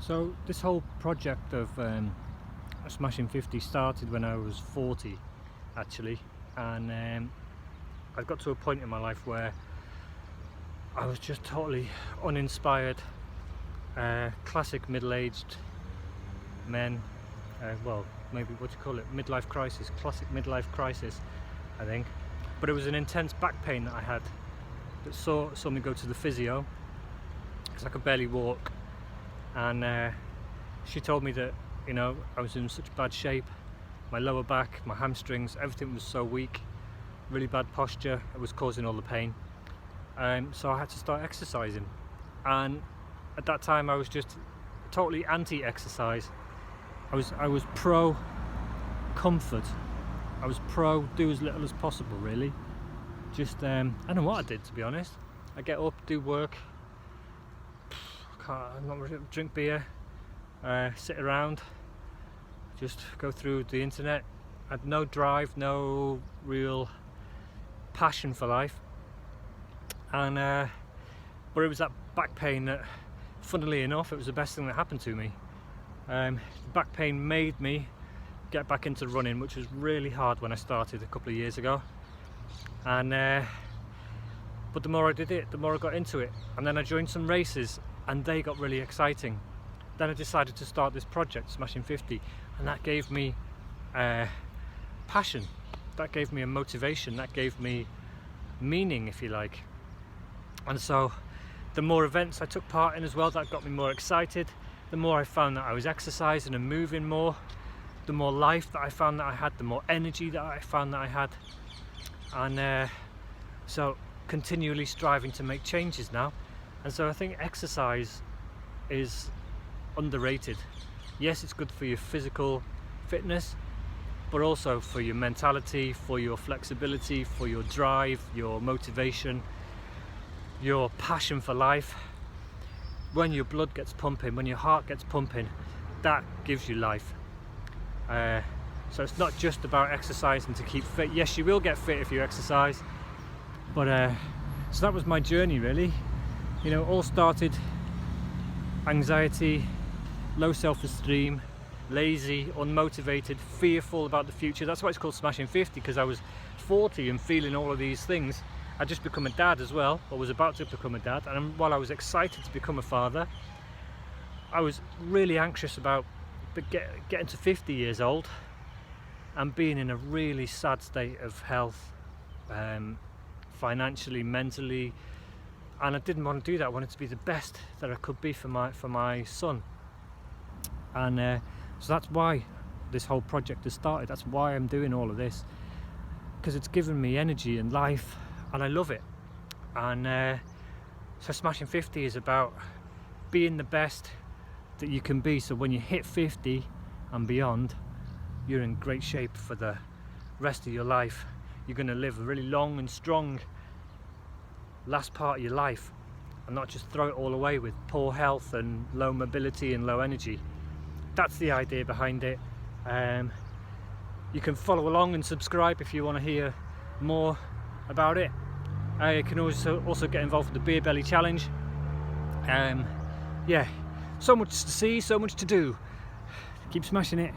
So this whole project of smashing 50 started when I was 40 actually, and I got to a point in my life where I was just totally uninspired. Classic middle-aged men, well, maybe what do you call it, midlife crisis, classic midlife crisis I think. But it was an intense back pain that I had that saw me go to the physio because I could barely walk, and she told me that, you know, I was in such bad shape, my lower back, my hamstrings, everything was so weak, really bad posture, it was causing all the pain. So I had to start exercising, and at that time I was just totally anti-exercise. I was pro comfort. I was pro do as little as possible, really. Just I don't know what I did, to be honest. I get up, do work, drink beer, sit around, just go through the internet. I had no drive, no real passion for life, and but it was that back pain that, funnily enough, it was the best thing that happened to me. The back pain made me get back into running, which was really hard when I started a couple of years ago, and but the more I did it, the more I got into it, and then I joined some races and they got really exciting. Then I decided to start this project, Smashing 50, and that gave me passion, that gave me a motivation, that gave me meaning, if you like. And so the more events I took part in as well, that got me more excited. The more I found that I was exercising and moving more, the more life that I found that I had, the more energy that I found that I had, and so continually striving to make changes now. And so I think exercise is underrated. Yes, it's good for your physical fitness, but also for your mentality, for your flexibility, for your drive, your motivation, your passion for life. When your blood gets pumping, when your heart gets pumping, that gives you life. So it's not just about exercising to keep fit. Yes, you will get fit if you exercise, but so that was my journey, really. You know, it all started anxiety, low self-esteem, lazy, unmotivated, fearful about the future. That's why it's called Smashing 50, because I was 40 and feeling all of these things. I'd just become a dad as well, or was about to become a dad, and while I was excited to become a father, I was really anxious about getting to 50 years old and being in a really sad state of health, financially, mentally, and I didn't want to do that. I wanted to be the best that I could be for my son, and so that's why this whole project has started. That's why I'm doing all of this, because it's given me energy and life, and I love it. And so Smashing 50 is about being the best that you can be, so when you hit 50 and beyond, you're in great shape for the rest of your life. You're going to live a really long and strong last part of your life, and not just throw it all away with poor health and low mobility and low energy. That's the idea behind it. You can follow along and subscribe if you want to hear more about it. You can also get involved with the Beer Belly Challenge. Yeah, so much to see, so much to do. Keep smashing it.